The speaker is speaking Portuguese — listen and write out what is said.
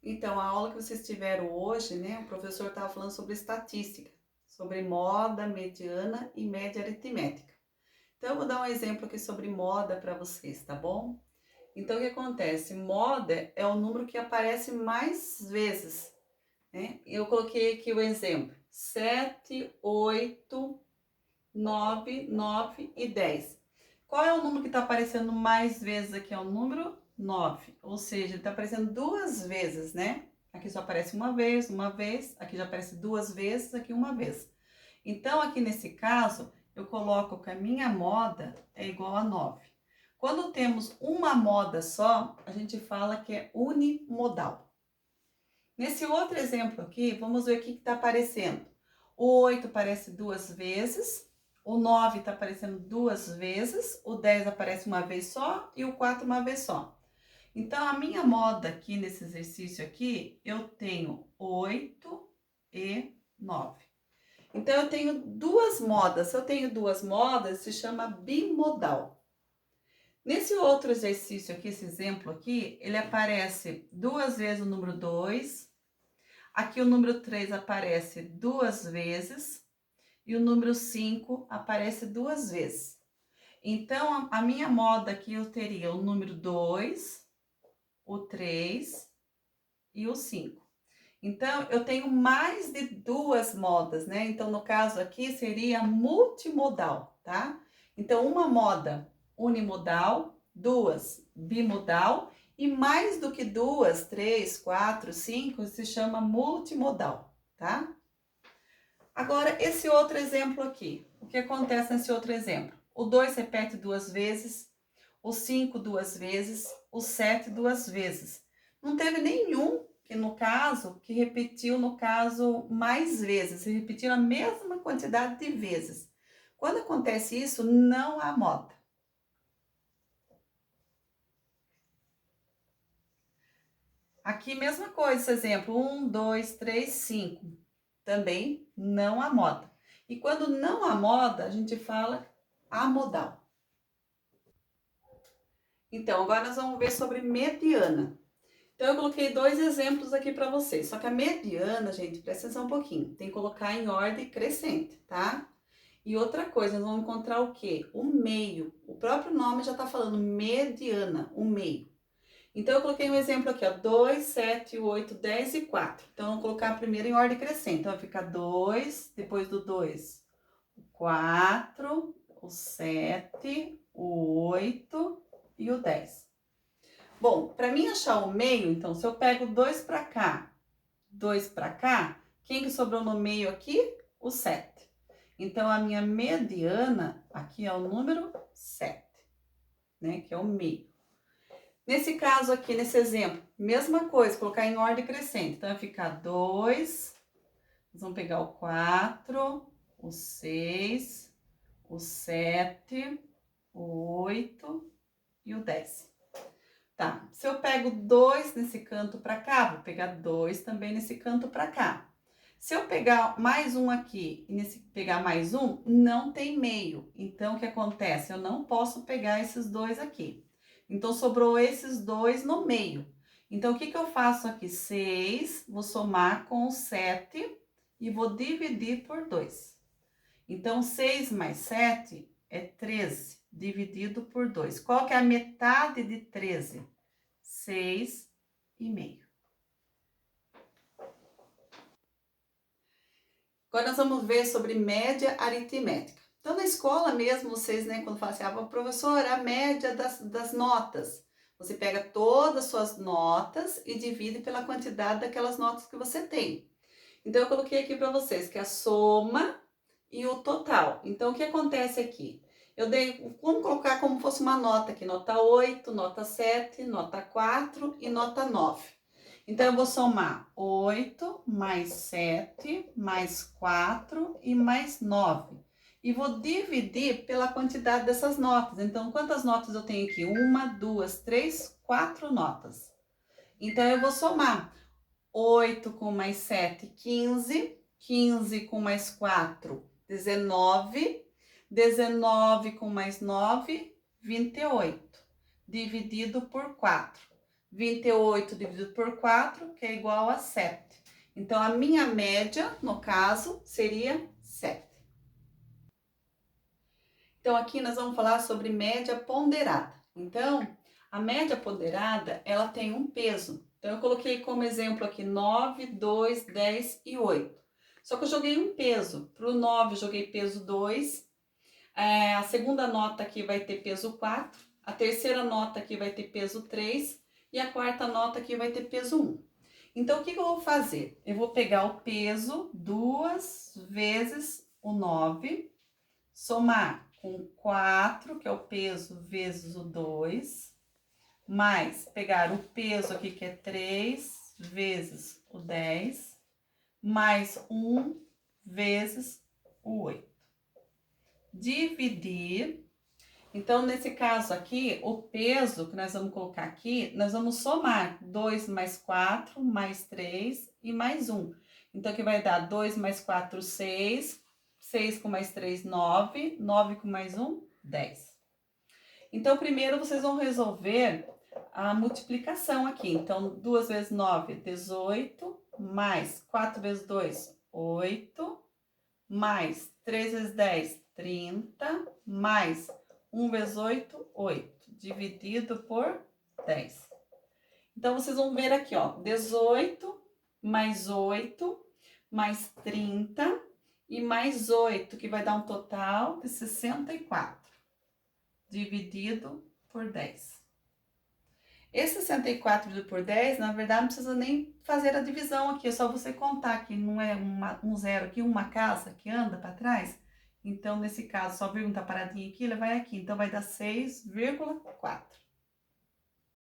Então, a aula que vocês tiveram hoje, né, o professor estava falando sobre estatística, sobre moda, mediana e média aritmética. Então, eu vou dar um exemplo aqui sobre moda para vocês, tá bom? Então, o que acontece? Moda é o número que aparece mais vezes, né? Eu coloquei aqui o exemplo: 7, 8, 9, 9 e 10. Qual é o número que está aparecendo mais vezes aqui? É o número 9, ou seja, ele está aparecendo duas vezes, né? Aqui só aparece uma vez, aqui já aparece duas vezes, aqui uma vez. Então, aqui nesse caso, eu coloco que a minha moda é igual a 9. Quando temos uma moda só, a gente fala que é unimodal. Nesse outro exemplo aqui, vamos ver o que está aparecendo. O 8 aparece duas vezes, o 9 está aparecendo duas vezes, o 10 aparece uma vez só e o 4 uma vez só. Então, a minha moda aqui nesse exercício aqui, eu tenho 8 e 9. Então, eu tenho duas modas. Se eu tenho duas modas, se chama bimodal. Nesse outro exercício aqui, esse exemplo aqui, ele aparece duas vezes o número 2. Aqui o número 3 aparece duas vezes e o número 5 aparece duas vezes. Então, a minha moda aqui eu teria o número 2, o 3 e o 5. Então, eu tenho mais de duas modas, né? Então, no caso aqui seria multimodal, tá? Então, uma moda unimodal, duas bimodal e mais do que duas, três, quatro, cinco, se chama multimodal, tá? Agora, esse outro exemplo aqui. O que acontece nesse outro exemplo? O 2 repete duas vezes, o 5 duas vezes, o 7 duas vezes. Não teve nenhum que no caso, que repetiu no caso mais vezes, se repetiu a mesma quantidade de vezes. Quando acontece isso, não há moda. Aqui, mesma coisa, esse exemplo, 1, 2, 3, 5. Também não há moda. E quando não há moda, a gente fala amodal. Então, agora nós vamos ver sobre mediana. Então, eu coloquei dois exemplos aqui para vocês. Só que a mediana, gente, presta atenção um pouquinho. Tem que colocar em ordem crescente, tá? E outra coisa, nós vamos encontrar o quê? O meio. O próprio nome já tá falando mediana, o meio. Então, eu coloquei um exemplo aqui, ó. 2, 7, 8, 10 e 4. Então, vamos colocar primeiro em ordem crescente. Então, vai ficar 2, depois do 2, o 4, o 7, o 8 e o 10. Bom, para mim achar o meio, então, se eu pego 2 para cá, 2 para cá, quem que sobrou no meio aqui? O 7. Então, a minha mediana aqui é o número 7, né? Que é o meio. Nesse caso aqui, nesse exemplo, mesma coisa, colocar em ordem crescente. Então, vai ficar 2, nós vamos pegar o 4, o 6, o 7, o 8 e o 10. Tá, se eu pego 2 nesse canto para cá, vou pegar 2 também nesse canto para cá. Se eu pegar mais um aqui e nesse pegar mais um, não tem meio. Então, o que acontece? Eu não posso pegar esses dois aqui. Então, sobrou esses dois no meio. Então, o que que eu faço aqui? 6, vou somar com o 7 e vou dividir por 2. Então, 6 mais 7 é 13, dividido por 2. Qual que é a metade de 13? 6,5. Agora nós vamos ver sobre média aritmética. Então, na escola mesmo, vocês, né, quando falam assim, ah, professora, a média das notas. Você pega todas as suas notas e divide pela quantidade daquelas notas que você tem. Então, eu coloquei aqui para vocês que é a soma e o total. Então, o que acontece aqui? Eu dei, vamos colocar como fosse uma nota aqui, nota 8, nota 7, nota 4 e nota 9. Então, eu vou somar 8 mais 7 mais 4 e mais 9. E vou dividir pela quantidade dessas notas. Então, quantas notas eu tenho aqui? 1, 2, 3, 4 notas. Então, eu vou somar 8 com mais 7, 15. 15 com mais 4, 19. 19 com mais 9, 28. Dividido por 4. 28 dividido por 4, que é igual a 7. Então, a minha média, no caso, seria 7. Então, aqui nós vamos falar sobre média ponderada. Então, a média ponderada, ela tem um peso. Então, eu coloquei como exemplo aqui 9, 2, 10 e 8. Só que eu joguei um peso. Para o 9, eu joguei peso 2. A segunda nota aqui vai ter peso 4. A terceira nota aqui vai ter peso 3. E a quarta nota aqui vai ter peso 1. Então, o que eu vou fazer? Eu vou pegar o peso 2 vezes o 9, somar com 4, que é o peso, vezes o 2, mais pegar o peso aqui, que é 3, vezes o 10, mais 1 vezes o 8. Dividir. Então, nesse caso aqui, o peso que nós vamos colocar aqui, nós vamos somar 2 mais 4, mais 3 e mais 1. Então, aqui vai dar 2 mais 4, 6. 6 com mais 3, 9. 9 com mais 1, 10. Então, primeiro vocês vão resolver a multiplicação aqui. Então, 2 vezes 9, 18, mais 4 vezes 2, 8, mais 3 vezes 10, 30, mais 1 vezes 8, 8, dividido por 10. Então, vocês vão ver aqui, ó, 18 mais 8, mais 30 e mais 8, que vai dar um total de 64, dividido por 10. Esse 64 dividido por 10, na verdade, não precisa nem fazer a divisão aqui, é só você contar que não é um zero aqui, uma casa que anda para trás. Então, nesse caso, só a vírgula tá paradinha aqui, ela vai aqui. Então, vai dar 6,4.